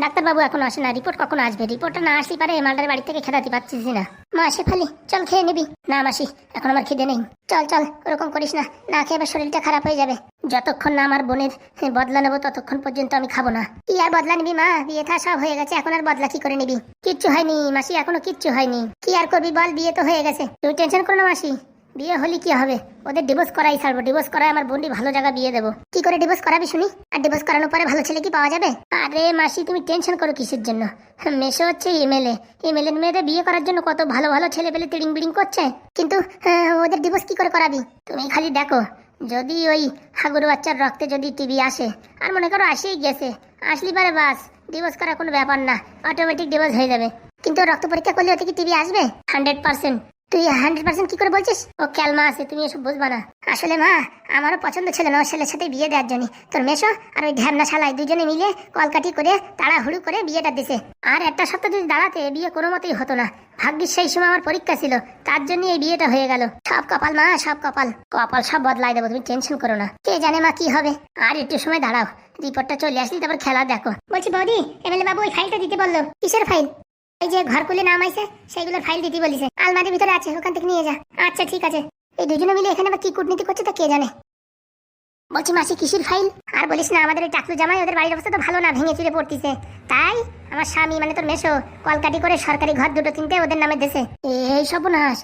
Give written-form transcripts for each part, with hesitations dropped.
ডাক্তারবাবু এখন আসে না, রিপোর্ট কখন আসবে? রিপোর্টটা না আসলে পারে মালটার বাড়ি থেকে খেদাতে পারছিস না। মা আসে ফালি, চল খেয়ে নিবি। না মাসি, এখন আমার খিদে নেই। চল চল, ওরকম করিস না, না খেয়ে আবার শরীরটা খারাপ হয়ে যাবে। যতক্ষণ না আমার বোনের বদলা নেবো ততক্ষণ পর্যন্ত আমি খাবো না। কি আর বদলা নিবি মা? বিয়ে থা সব হয়ে গেছে, এখন আর বদলা কি করে নিবি? কিচ্ছু হয়নি মাসি, এখনো কিচ্ছু হয়নি। কি আর করবি বল, বিয়ে তো হয়ে গেছে। তুমি টেনশন করো না মাসি, বিয়ে হলে কি হবে? ওদের ডিভোর্স করাই ছাড়বো, ডিভোর্স করায় আমার বোনটি ভালো জায়গা বিয়ে দেবো। কি করে ডিভোর্স করাবি শুনি? আর ডিভোর্স করানোর পরে ভালো ছেলে কি পাওয়া যাবে? আরে মাসি তুমি টেনশন করো কিসের জন্য? মেশো হচ্ছে এমএলএ, এমএলএর মেয়েদের বিয়ে করার জন্য কত ভালো ভালো ছেলে পেলে তিড়িং বিড়িং করছে, কিন্তু ওদের ডিভোর্স কি করে করাবি? তুমি খালি দেখো, যদি ওই হাগুর বাচ্চার রক্তে যদি টিভি আসে, আর মনে করো আসেই গেছে, আসলি পারে বাস, ডিভোর্স করা কোনো ব্যাপার না, অটোমেটিক ডিভোর্স হয়ে যাবে। কিন্তু রক্ত পরীক্ষা করলে ওতে কি টিভি আসবে? 100%। তুই 100% কি করে বলছিস? ও ক্যালমা আছে, তুমি এসব বুঝবা না। আসলে মা, আমারও পছন্দ ছিল না ওর ছেলের সাথে বিয়ে দেওয়ার জন্য। তোর মেশো আর ওই ঢ্যামনা শালাই দুজনে মিলে কলকাটি করে তাড়াহুড়ো করে বিয়েটা দিছে। আর একটা সপ্তাহ যদি দাঁড়াতে বিয়ে কোনো মতেই হতো না। ভাগ্যিস সেই সময় আমার পরীক্ষা ছিল, তার জন্য এই বিয়েটা হয়ে গেল। সব কপাল মা, সব কপাল। কপাল সব বদলাই দেবো, তুমি টেনশন করো না। কে জানে মা কি হবে। আর একটু সময় দাঁড়াও, রিপোর্টটা চলে আসলি তারপর খেলা দেখো। বলছি বৌদি, এমএলএ বাবু ওই ফাইলটা দিতে বললো। কিসের ফাইল? এই যে ঘর খুলে নাম আইছে সেইগুলোর ফাইল দিতে বলিছে। আলমারির ভিতরে আছে, ওখান থেকে নিয়ে যা। আচ্ছা ঠিক আছে। এই দুজনে মিলে এখানে আবার কি কূটনীতি করছে তা কে জানে। বলছি মাসি কিসির ফাইল? আর বলিস না, আমাদের ওই টাকলু জামাই, ওদের বাড়ির অবস্থা তো ভালো না, ভেঙে চুরে পড়তিছে। তাই আমার স্বামী মানে তোর মেশো কলকাটি করে সরকারি ঘর দুটো তিনটে ওদের নামে দেশে। এই সর্বনাশ,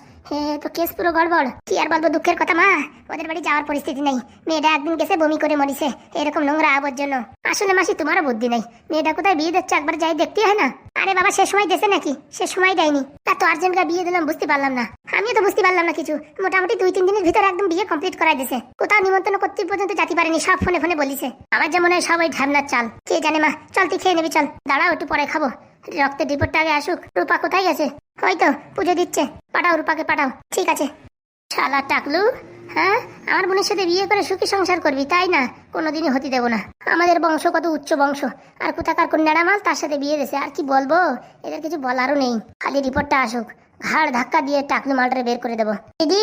তো কেস পুরো গড়বড়। কি আর বলবো, দুঃখের কথা মা, ওদের বাড়ি যাওয়ার পরিস্থিতি নেই। মেয়েটা একদিন গেছে বমি করে মরিছে এরকম নোংরা আবর্জন্য। আসলে মাসি তোমারও বুদ্ধি নেই, মেয়েটা কোথায় বিয়ে দিচ্ছে একবার যাই দেখতে হয় না? আরে বাবা, সে সময় দেশে নাকি? সে সময় দেয়নি। এত আর্জেন্ট বিয়ে দিলাম বুঝতে পারলাম না। আমিও তো বুঝতে পারলাম না কিছু। মোটামুটি 2-3 দিনের ভিতরে একদম বিয়ে কমপ্লিট করাই দিছে। কোথাও নিমন্ত্রণ করতে পর্যন্ত যেতে পারেনি, সব ফোনে ফোনে বলিছে। আমার যেমন হয় সব ওই ঢ্যামনার চাল। কে জানে মা, চল তুই খেয়ে নেবি চল। দাঁড়াও একটু পরে খাবো, রক্তের রিপোর্টটা আগে আসুক। রূপা কোথায় গেছে? হয়তো পুজো দিচ্ছে, পাঠাও রূপাকে পাঠাও। ঠিক আছে। শালা টাকলু, হ্যাঁ আমার বোনের সাথে বিয়ে করে সুখী সংসার করবি তাই না? কোনোদিনই হতে দেবো না। আমাদের বংশ কত উচ্চ বংশ, আর কোথাকার কন্যারা মাল তার সাথে বিয়ে দিয়েছে। আর কি বলবো, এদের কিছু বলারও নেই। খালি রিপোর্টটা আসুক, ঘাড় ধাক্কা দিয়ে টাকলু মালটারে বের করে দেবো। দিদি,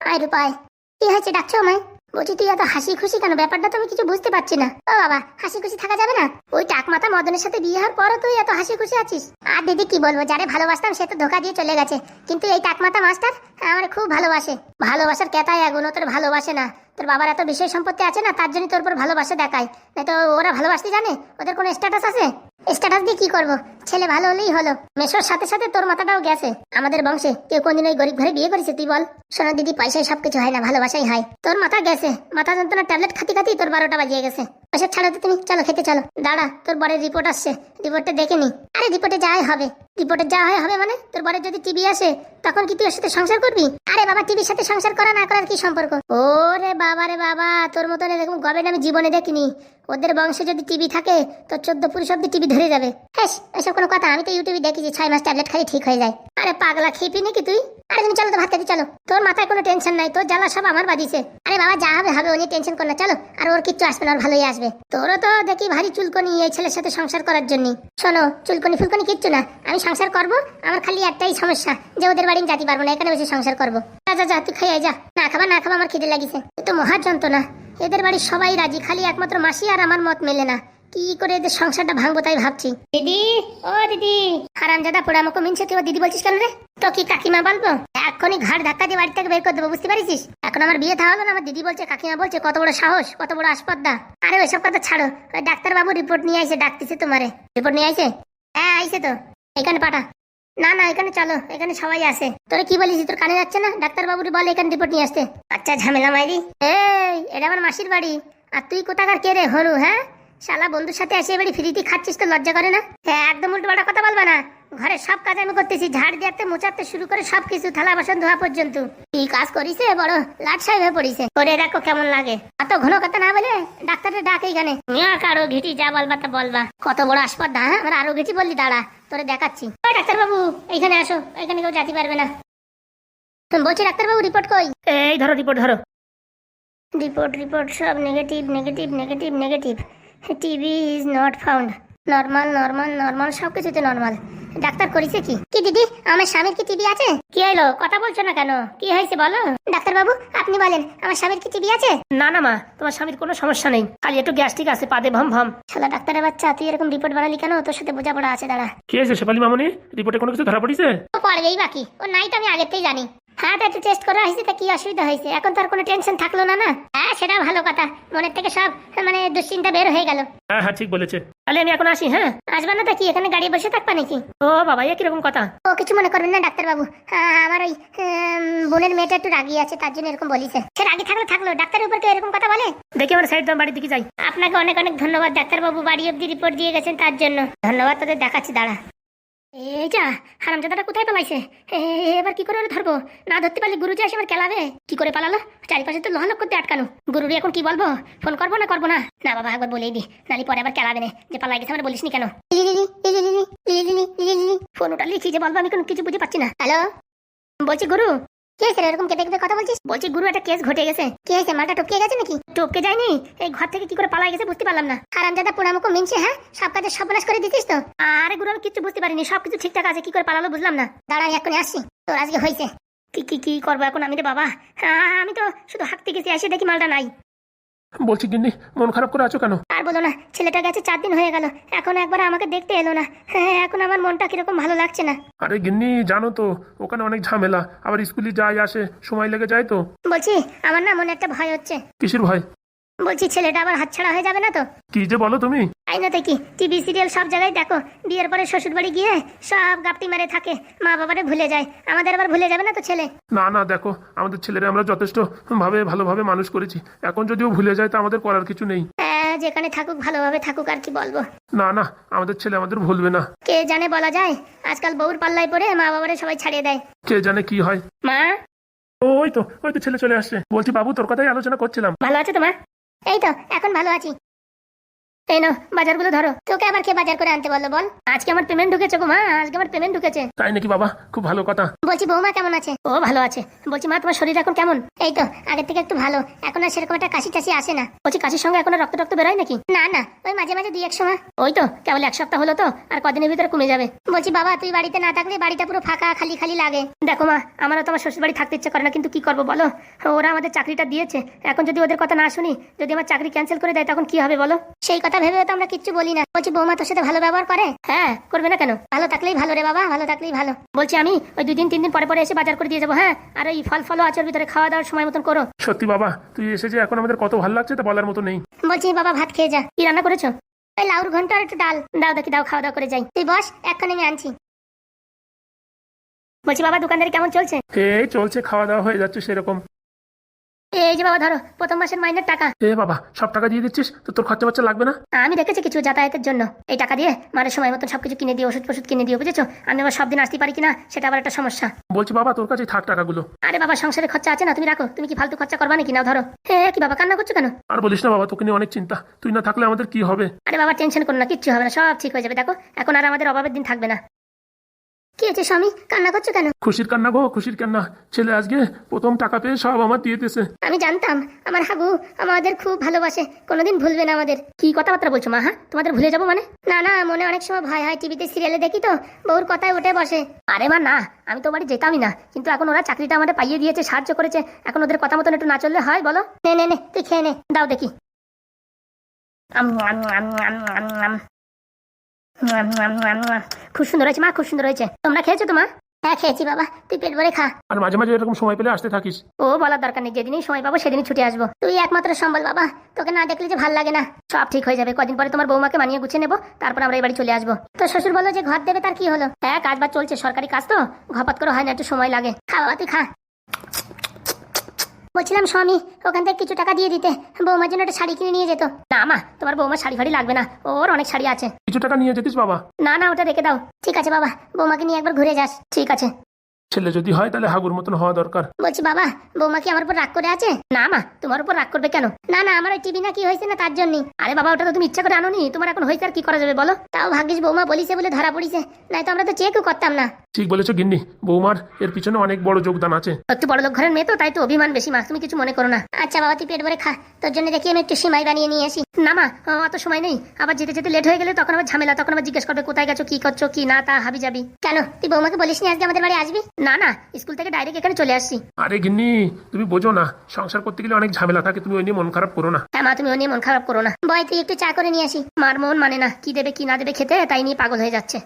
আয় রূপায়। কি হয়েছে, ডাকছো আমায়? বলছি তুই এত হাসি খুশি কেন? ব্যাপারটা তো আমি কিছু বুঝতে পারছি না। ও বাবা, হাসি খুশি থাকা যাবে না? ওই টাকমাতা মদনের সাথে বিয়ে হওয়ার পরও তুই এত হাসি খুশি আছিস? আর দিদি কি বলবো, যারে ভালোবাসতাম সে তো ধোকা দিয়ে চলে গেছে। কিন্তু এই টাকমাতা মাস্টার আমার খুব ভালোবাসে। ভালোবাসার কেতায় আগুন, ও তোর ভালোবাসে না। তোর বাবার এত বিষয় সম্পত্তি আছে না, তার জন্য তোর উপর ভালোবাসা দেখায়। না তো ওরা ভালোবাসতে জানে? ওদের কোনো স্ট্যাটাস আছে? স্ট্যাটাস দিয়ে কি করবো? ছেলে ভালো হলেই হলো। মেশোর সাথে সাথে তোর মাথাটাও গেছে। আমাদের বংশে কেউ কোনদিন ওই গরিব ঘরে বিয়ে করেছে তুই বল? শোনো দিদি, পয়সায় সবকিছু হয় না, ভালোবাসাই হয়। তোর মাথা গেছে, মাথা যন্ত্রণার ট্যাবলেট খাতি খাতি তোর 12টা বাজিয়ে গেছে। ওসব ছাড়ো তো তুমি, চলো খেতে চলো। দাঁড়া, তোর বরের রিপোর্ট আসছে, রিপোর্টটা দেখে নি। আরে রিপোর্টে যাই হবে। রিপোর্টে যা হয় হবে মানে? তোর বরের যদি টিভি আসে তখন কি তুই ওর সাথে সংসার করবি? আরে বাবা, টিভির সাথে সংসার করা না করার কি সম্পর্ক? ওরে বাবা রে বাবা, তোর মতন এরকম গবেট আমি জীবনে দেখিনি। ওদের বংশে যদি টিভি থাকে তো 14 পুরুষ অব্দি টিভি ধরে যাবে। হ্যাঁ, এসব কোনো কথা? আমি তো ইউটিউবে দেখেছি 6 মাস ট্যাবলেট খালি ঠিক হয়ে যায়। আরে পাগলা, খেপি নাকি তুই? আরে তুমি চলো তো, ভাত খেতে চলো। তোর মাথায় কোনো টেনশন নাই, তোর জ্বালা সব আমার বাদিছে। আরে বাবা, যা হবে হবে, ও নিয়ে টেনশন কর না, চলো। আর ওর কিচ্ছু আসবে না, ওর ভালোই আসবে। তোরও তো দেখি ভারী চুলকনি এই ছেলের সাথে সংসার করার জন্য। শোনো, চুলকনি ফুলকনি কিচ্ছু না, আমি সংসার করব। আমার খালি একটাই সমস্যা, যে ওদের বাড়ি যেতে পারবো না, এখানে বসে সংসার করবো। যা যা যা, তুই খাইয়ে যা। না খাবা না খাবা, আমার খিদে লাগিছে। এ তো মহা যন্ত্রণা। এদের বাড়ির সবাই রাজি, খালি একমাত্র মাসি আর আমার মত মেলে না। কি করে এদের সংসারটা ভাঙবো তাই ভাবছি। দিদি, ও দিদি। হারামজাদা পোড়া আমাকে মিনছে, তুই দিদি বলছিস কেন রে? তো কি কাকিমা বলবো? এখনই ঘাড় ধাক্কা দিয়ে বাড়ি থেকে বের করে দেবো, বুঝতে পারিস? এখন আমার বিয়ে থাকা হলো না, আমার দিদি বলছে কাকিমা বলছে, কত বড় সাহস, কত বড় আসপদ্দা। আরে ওইসব কথা ছাড়ো, ওই ডাক্তার বাবু রিপোর্ট নিয়ে আইছে, ডাকতেছে তোমারে। রিপোর্ট নিয়ে আইছে? হ্যাঁ আইছে তো। এখানে পাঠা। না না, এখানে চলো, এখানে সবাই আছে। তোরা কি বলিস, তোর কানে যাচ্ছে না? ডাক্তার বাবুর বলে এখানে রিপোর্ট নিয়ে আসতে। আচ্ছা ঝামেলা মাইরি। এই, এটা আমার মাসির বাড়ি। আর তুই কোথাকার কে রে হনু? হ্যাঁ, শালা বন্ধুর সাথে এসে এবারে ফ্রিতে খাচ্ছিস, তো লজ্জা করে না? হ্যাঁ, একদম উল্টো পাল্টা কথা বলবা না। ঘরের সব কাজ আমি করতেছি, ঝাড় দিতে মোচাতে শুরু করে সবকিছু, থালা বাসন ধোয়া পর্যন্ত। কি কাজ করিছে, বড় লাট সাহেব হয়ে পড়িছে। করে দেখো কেমন লাগে। এত ঘন কথা না বলে ডাক্তারের ডাক এইখানে। আরো ঘিটি, যা বলবা তা বলবা। কত বড় আসপর্দা, হ্যাঁ? আমার আরো ঘিটি বললি, দাঁড়া তোরে দেখাচ্ছি। ওই ডাক্তার বাবু, এইখানে আসো, এখানে কেউ যেতে পারবে না। বলছি ডাক্তার বাবু, রিপোর্ট কই? এই ধরো রিপোর্ট ধরো। রিপোর্ট রিপোর্ট সব negative negative negative negative. TV is not found. Normal normal normal, সব কিছুতে নর্মাল। ডাক্তার করেছে কি? কি দিদি, আমার স্বামীর কি টিবি আছে? কি হলো, কথা বলছো না কেন? কি হয়েছে বলো। ডাক্তার বাবু আপনি বলেন, আমার স্বামীর কি টিবি আছে? না না মা, তোমার স্বামীর কোনো সমস্যা নেই, খালি একটু গ্যাস্ট্রিক আছে, পাদে ভম ভম। শালা ডাক্তারের বাচ্চা, তুই এরকম রিপোর্ট বানালি কেন? তোর সাথে বোঝাপড়া আছে, দাঁড়া। কি হয়েছে শেফালি মামনি? রিপোর্টে কোনো কিছু ধরা পড়েছে? ও পড়বেই বাকি, ও নাইট আমি আগেতেই জানি। হ্যাঁ তা একটু টেস্ট করা হয়েছে, তা কি অসুবিধা হয়েছে? এখন তো আর কোনো টেনশন থাকলো না। না হ্যাঁ, সেটা ভালো কথা, মনের থেকে সব মানে দুশ্চিন্তা বের হয়ে গেল। হ্যাঁ হ্যাঁ ঠিক বলেছে। তাহলে আমি এখন আসি। হ্যাঁ আসবে না তো কি, এখানে গাড়ি বসে থাকবা নাকি? ও বাবা, এ কিরকম কথা? ও কিছু মনে করবেন না ডাক্তার বাবু, আমার ওই বোনের মেয়েটা একটু রাগি আছে, তার জন্য এরকম বলিছে। সে রাগি থাকলো ডাক্তারের উপর কেউ এরকম কথা বলে? দেখি আমার সাইড দাম, বাড়ির দিকে যাই। আপনাকে অনেক অনেক ধন্যবাদ ডাক্তার বাবু, বাড়ি অব্দি রিপোর্ট দিয়ে গেছেন তার জন্য ধন্যবাদ। তোদের দেখাচ্ছি, দাঁড়া। এই যা, হারামজাদাটা কোথায় পালাইছে? এবার কি করে ওরে ধরবো? না ধরতে পারলে গুরুজি আসে আমার কেলাবে। কি করে পালালো? চারিপাশে তো লোহালোক করতে আটকানো। গুরুরি এখন কি বলবো? ফোন করবো না করবো না? না বাবা, একবার বলেই দি, নালি পরে আবার কেলাবে না যে পালাই গেছে। আমার বলিস নি কেন? ফোন উঠালি কি যে বলবো, আমি কোনো কিছু বুঝে পাচ্ছি না। হ্যালো, বলছি গুরু। কে হয়েছে এরকম কেটে কেটে কথা বলছিস? বলছি গুরু, একটা কেস ঘটে গেছে। কি হয়েছে? মালটা টপকে গেছে নাকি? টপকে যায়নি, এই ঘর থেকে কি করে পালাই গেছে বুঝতে পারলাম না। হারামজাদা পোড়ামুখো মিনছে। হ্যাঁ, সব কাজে সর্বনাশ করে দিতিস তো। আরে গুরু, আমি কিছু বুঝতে পারিনি, সবকিছু ঠিকঠাক আছে, কি করে পালালো বুঝলাম না। দাঁড়াই, এক্ষুনি আসছি। তোর আজকে হয়েছে কি কি কি করবো এখন আমি রে বাবা? আমি তো শুধু হাঁকতে গেছি, এসে দেখি মালটা নাই। বলছি গিন্নি, মন খারাপ করে আছো কেন? আর বলো না, ছেলেটা গেছে 4 দিন হয়ে গেল, এখন একবার আমাকে দেখতে এলো না। হ্যাঁ, এখন আমার মনটা কিরকম ভালো লাগছে না। আরে গিন্নি, জানো তো ওখানে অনেক ঝামেলা, আবার স্কুলে যায় আসে, সময় লেগে যায় তো। বলছি আমার না মনে একটা ভয় হচ্ছে। কিসের ভয়? বলছি ছেলেটা আবার হাতছাড়া হয়ে যাবে না তো? কি যে বলো তুমি? তাই না তো কি, টিভি সিরিয়াল সব জায়গায় দেখো, বিয়ের পরে শ্বশুর বাড়ি গিয়ে সব গাপটি মারে থাকে, মা বাবারে ভুলে যায়। আমাদের আবার ভুলে যাবে না তো ছেলে? না না, দেখো আমাদের ছেলেরা আমরা যথেষ্ট ভালোভাবে মানুষ করেছি, এখন যদিও ভুলে যায় তা আমাদের করার কিছু নেই। হ্যাঁ, যেখানে থাকুক ভালোভাবে থাকুক, আর কি বলবো। না না, আমাদের ছেলে আমাদের ভুলবে না। কে জানে, বলা যায়। আজকাল বউর পাল্লায় পড়ে মা বাবারে সবাই ছাড়িয়ে দেয়। কে জানে কি হয়। মা, ওই তো ছেলে চলে আসছে। বলছি বাবু, তোর কথাই আলোচনা করছিলাম। ভালো আছে তোমার? এই তো এখন ভালো আছি। এই নাও বাজারগুলো ধরো। তোকে আবার কে বাজার করে আনতে বললো বল? আজকে আমার পেমেন্ট ঢুকেছে গো মা, আজকে আমার পেমেন্ট ঢুকেছে। তাই নাকি বাবা? খুব ভালো কথা। বলছি বৌমা কেমন আছে? ও ভালো আছে। বলছি মা, তোমার শরীর এখন কেমন? এই তো আগের থেকে একটু ভালো, এখন আর সেরকম একটা কাশি টাশি আসে না। বলছি কাশির সঙ্গে এখন আর রক্ত টক্ত বেরোয় নাকি? না না, ওই মাঝে মাঝে 2-1 সময়। ওই তো কেবল 1 সপ্তাহ হলো তো, আর কদিনের ভিতরে কমে যাবে। বলছি বাবা, তুই বাড়িতে না থাকলে বাড়িটা পুরো ফাঁকা খালি খালি লাগে। দেখো মা, আমারও তোমার শ্বশুর বাড়ি থাকতে ইচ্ছে করে না, কিন্তু কি করবো বলো? ওরা আমাদের চাকরিটা দিয়েছে, এখন যদি ওদের কথা না শুনি, যদি আমার চাকরি ক্যান্সেল করে দেয়, তখন কি হবে বলো? সেই কথা ভেবে তো আমরা কিচ্ছু বলি না। বলছি বৌমা তোর সাথে ভালো ব্যবহার করে? হ্যাঁ, করবে না কেন? ভালো থাকলেই ভালো রে বাবা, ভালো থাকলেই ভালো। বলছি আমি ওই 2 দিন 3 দিন পরে পরে এসে বাজার করে দিয়ে যাবো। হ্যাঁ, আর এই ফলও আছে ওর ভিতরে, খাওয়া দাওয়ার সময় মতন করো। সত্যি বাবা, তুই এসে যে এখন আমাদের কত ভালো লাগছে তা বলার মতো নেই। বলছি বাবা, ভাত খেয়ে যা। কি রান্না করেছো? ওই লাউর ঘন্ট আর একটু ডাল। দাও দেখি, দাও, খাওয়া দাওয়া করে যাই। তুই বস, এক্ষুনি আমি আনছি। বলছি বাবা, দোকানদারি কেমন চলছে? এই চলছে, খাওয়া দাওয়া হয়ে যাচ্ছে সেরকম। এই যে বাবা ধরো, প্রথম মাসের মাইনের টাকা। বাবা, সব টাকা দিয়ে দিচ্ছিস তো? তোর খরচা বাচ্চা লাগবে না? আমি দেখেছি কিছু যাতায়াতের জন্য, এই টাকা দিয়ে মানে সময় মতন সবকিছু কিনে দিও, ওষুধ কিনে দিও, বুঝেছো? আমি আবার সব দিন আসতে পারি কিনা সেটা আবার একটা সমস্যা। বলছি বাবা, তোর কাছে থাক টাকাগুলো। আরে বাবা, সংসারে খরচা আছে না, তুমি রাখো। তুমি কি ফালতু খরচা করবা নাকি? নাও ধরো। কি বাবা, কান্না করছো কেন? আর বলিস না বাবা, তোকে নিয়ে অনেক চিন্তা। তুই না থাকলে আমাদের কি হবে? আরে বাবা, টেনশন করো না, কিচ্ছু হবে না, সব ঠিক হয়ে যাবে। দেখো এখন আর আমাদের অভাবের দিন থাকবে না। কি হয়েছে স্বামী, কান্না করছো কেন? খুশির কান্না গো, খুশির কান্না। ছেলে আজকে প্রথম টাকা পেয়ে সব আমার দিয়ে দিয়েছে। আমি জানতাম আমার হাগু আমাদের খুব ভালোবাসে, কোনোদিন ভুলবে না আমাদের। কি কথাবার্তা বলছো মা? হ্যাঁ, তোমাদের ভুলে যাবো মানে? না না, মনে অনেক সময় ভয় হয়, টিভিতে সিরিয়ালে দেখি তো বউর কথায় উঠে বসে। আরে মা না, আমি তো বাড়ি যেতামই না, কিন্তু এখন ওরা চাকরিটা আমাদের পাইয়ে দিয়েছে, সাহায্য করেছে, এখন ওদের কথা মতন একটু না চললে হয় বলো? নে নে নে, তুই খেয়ে নে। দাও দেখি। খুব সুন্দর হয়েছে মা, খুব সুন্দর হয়েছে। তোমরা খেয়েছো তো মা? হ্যাঁ খেয়েছি বাবা, তুই পেট ভরে খা। আর মাঝে মাঝে এরকম সময় পেলে আসতে থাকিস। ও বলার দরকার নেই, যেদিনই সময় পাবো সেদিনই ছুটে আসবো। তুই একমাত্র সম্বল বাবা, তোকে না দেখলে যে ভাল লাগে না। সব ঠিক হয়ে যাবে, কদিন পরে তোমার বৌমাকে মানিয়ে গুছিয়ে নেবো, তারপর আমরা এই বাড়ি চলে আসবো। তোর শ্বশুর বললো যে ঘর দেবে, তার কি হলো? হ্যাঁ, কাজ বাজ চলছে, সরকারি কাজ তো, ঘপাত করে হয় না, একটু সময় লাগে। খা বাবা, তুই খা। বলছিলাম স্বামী, ওখান থেকে কিছু টাকা দিয়ে দিতে, বৌমার জন্য একটা শাড়ি কিনে নিয়ে যেত। না মা, তোমার বৌমার শাড়ি ফাড়ি লাগবে না, ওর অনেক শাড়ি আছে। কিছু টাকা নিয়ে যেতিস বাবা। না না, ওটা রেখে দাও। ঠিক আছে বাবা, বৌমাকে নিয়ে একবার ঘুরে যাস। ঠিক আছে। ছেলে যদি হয় তাহলে হাগুর মতন হওয়া দরকার। বলছি বাবা, বৌমা কি আমার উপর রাগ করে আছে? না মা, তোমার উপর রাগ করবে কেন? না না, আমার ওই টিভি না কি হয়েছে না তার জন্যই। আরে বাবা, ওটা তো তুমি ইচ্ছা করে আনোনি, তোমার এখন হয়েছে আর কি করা যাবে বলো? তাও ভাগ্যিস বৌমা বলিছে বলে ধরা পড়িছে, নাই তো আমরা তো চেকও করতাম না। ঠিক বলেছো গিন্নি, বৌমার এর পিছনে অনেক বড় যোগদান আছে। একটু বড় লোক ঘরের মেয়ে তো, তাই তো অভিমান বেশি মা, তুমি কিছু মনে করো না। আচ্ছা বাবা, তুই পেট ভরে খা, তোর জন্য দেখি আমি একটু সিমাই বানিয়ে নিয়ে আসি। না মা, অত সময় নেই, আবার যেতে যেতে লেট হয়ে গেলে তখন আবার ঝামেলা, তখন আবার জিজ্ঞেস করবে কোথায় গেছো, কি করছো, কি না তা হাবি যাবি। কেন, তুই বৌমাকে বলিসনি আজকে আমাদের বাড়ি আসবি? না না, স্কুল থেকে ডাইরেক্ট এখানে চলে আসছি। আরে গিন্নি, তুমি বোঝো না, সংসার করতে গেলে অনেক ঝামেলা থাকে, তুমি ওই নিয়ে মন খারাপ করো না। হ্যাঁ মা, তুমি ও নিয়ে মন খারাপ করো না। বয়, তুই একটু চা করে নিয়ে আসি। মার মন মানে না, কি দেবে কি না দেবে খেতে, তাই নিয়ে পাগল হয়ে যাচ্ছে।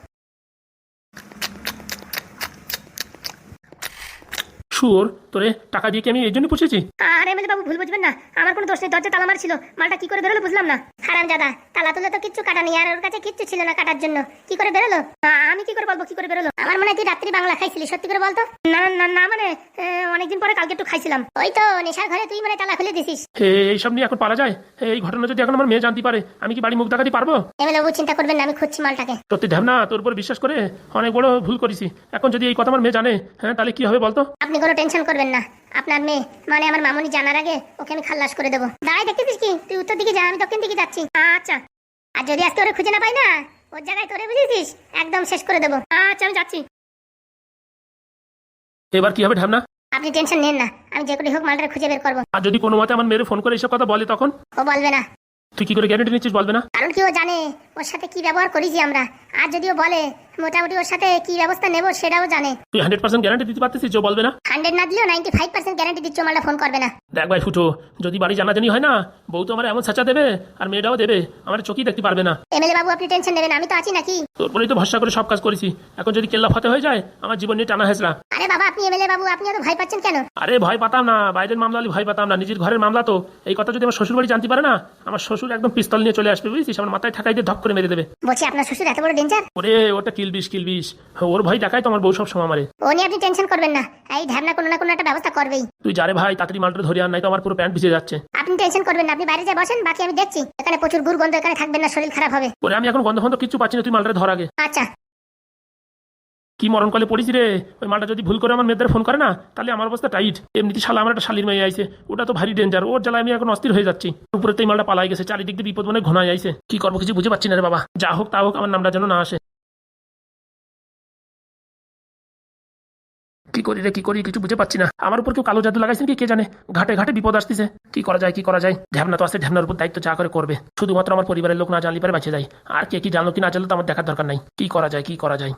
শুয়োর, তোরে টাকা দিয়ে কি আমি এই জন্য পুষেছি? আরে এমএলএ বাবু, ভুল বুঝবেন না, আমার কোনো দোষ নেই, দরজা তালা মারছিল, মালটা কি করে বেরোলো বুঝলাম না। হারামজাদা, তালা তুলে তো কিচ্ছু কাটা নেই, আর ওর কাছে কিচ্ছু ছিল না কাটার জন্য, কি করে বেরোলো? আমি কি করে বলবো কি করে বেরোলো? আমার মনে হয় তুই রাত্রি বাংলা খাইছিলি, সত্যি করে বলতো। না না না, মানে অনেকদিন পরে কালকে একটু খাইছিলাম। ওই তো নেশার ঘরে তুই মানে তালা খুলে দিছিস। এইসব নিয়ে এখন পারা যায়? এই ঘটনা যদি এখন আমার মেয়ে জানতে পারে, আমি কি বাড়ি মুখ দেখাতে পারবো? এমএলএ বাবু চিন্তা করবেন না, আমি খুঁজছি মালটাকে। সত্যি ঢ্যাবনা, তোর উপর বিশ্বাস করে অনেক বড় ভুল করেছি। এখন যদি এই কথা আমার মেয়ে জানে, হ্যাঁ তাহলে কি হবে বলতো? আপনি কোনো টেনশন করবেন না, আপনার মেয়ে মানে আমার মামুনি জানার আগে ওকে আমি খাল্লাস করে দেবো। দাঁড়াই দেখতেছিস কি, তুই উত্তর দিকে যা, আমি দক্ষিণ দিকে যাচ্ছি। আচ্ছা আর যদি আজকে ওরে খুঁজে না পাই না, ওর জায়গায় তোরে বুঝেছিস একদম শেষ করে দেবো। আচ্ছা, আমি যাচ্ছি। এবার কি হবে ঢ্যাবনা? আপনি টেনশন নেন না, আমি যে করে হোক মালটা খুঁজে বের করবো। আর যদি কোনো মতে আমার মেয়ের ফোন করে এসব কথা বলে, তখন ও বলবে না। তুই কি করে গ্যারেন্টি নিচ্ছিস বলবে না? কারণ কি, ও জানে ওর সাথে কি ব্যবহার করেছি আমরা, আর যদি ও বলে মোটামুটি ওর সাথে কি ব্যবস্থা নেবো সেটাও জানে। তুই 100% গ্যারান্টি দিতে পারতেছিস যে ও বলবে না? 100 না দিলেও 95% গ্যারান্টি দিচ্ছ মালটা ফোন করবে না। দেখ ভাই ফুটো, যদি বাড়ি জানাজানি হয় না, বউ তো আমার এমন ছাঁচা দেবে, আর মেয়েটাও দেবে, আমার চোখই দেখতে পারবে না। এমএলএ বাবু আপনি টেনশন নেবেন, আমি তো আছি নাকি। তোর উপরেই তো ভরসা করে সব কাজ করেছি, এখন যদি কেল্লা ফাতে হয়ে যায়, আমার জীবন নিয়ে টানা হেসরা। আরে বাবা, আপনি এমএলএ বাবু, আপনি এত ভয় পাচ্ছেন কেন? আরে ভয় পাতাম না, বাইরের মামলা হলে ভয় পাতাম না, নিজের ঘরের মামলা তো। এই কথা যদি আমার শ্বশুর বাড়ি জানতে পারে না, আমার শ্বশুর একদম পিস্তল নিয়ে চলে আসবে, বুঝছিস? আমার মাথায় ঠাকাই দিয়ে ধক করে মেরে দেবে। বলছি আপনার শ্বশুর এত বড় ডেঞ্জার? ওরে ওটা কিলবিশ কিলবিশ, ওর ভয় দেখায় তো আমার বউ সব সময় আমারে। ও নিয়ে আপনি টেনশন করবেন না, এই ঢ্যাবনা কোনো না কোনো একটা ব্যবস্থা করবেই। তুই যারে ভাই তাড়াতাড়ি মালটা ধরে আন, নাই তো আমার পুরো প্যান্ট ভিজে যাচ্ছে। আপনি টেনশন করবেন না, আপনি বাইরে যা বসেন, বাকি আমি দেখছি। এখানে প্রচুর গুড়গন্ধ, এখানে থাকবেন না, শরীর খারাপ হবে। ওরে আমি এখন গন্ধ ফন্ধ কিচ্ছু পাচ্ছি না, তুই মালটা ধর আগে। আচ্ছা। কি মরণ কলে পড়িস রে, ওই মালটা যদি ভুল করে আমার মেয়েদের ফোন করে না, তাহলে আমার অবস্থা টাইট। এমনিতে শালা আমার একটা শালির মেয়ে আইছে, ওটা তো ভারী ডেঞ্জার, ওর জ্বালায় আমি এখন অস্থির হয়ে যাচ্ছি। উপরে তো এই মালটা পালাই গেছে, চারিদিক দিয়ে বিপদ মানে ঘনায় আইছে, কি করবো কিছু বুঝে পাচ্ছি না রে বাবা। যা হোক তা হোক, আমার নামটা যেন না আসে। কি করি রে কি করি, কিছু বুঝে পাচ্ছি না। আমার উপর কেউ কালো জাদু লাগাইছেন কি কে জানে, ঘাটে ঘাটে বিপদ আসতেছে। কি করা যায় কি করা যায়? ঢ্যাবনা তো আছে, ঢ্যাবনার উপর দায়িত্ব যা করে করবে। শুধুমাত্র আমার পরিবারের লোক না জানলে পারে বাঁচে যায়, আর কে কি জানলো কি না জানলো তো আমার দেখার দরকার নাই। কি করা যায় কি করা যায়?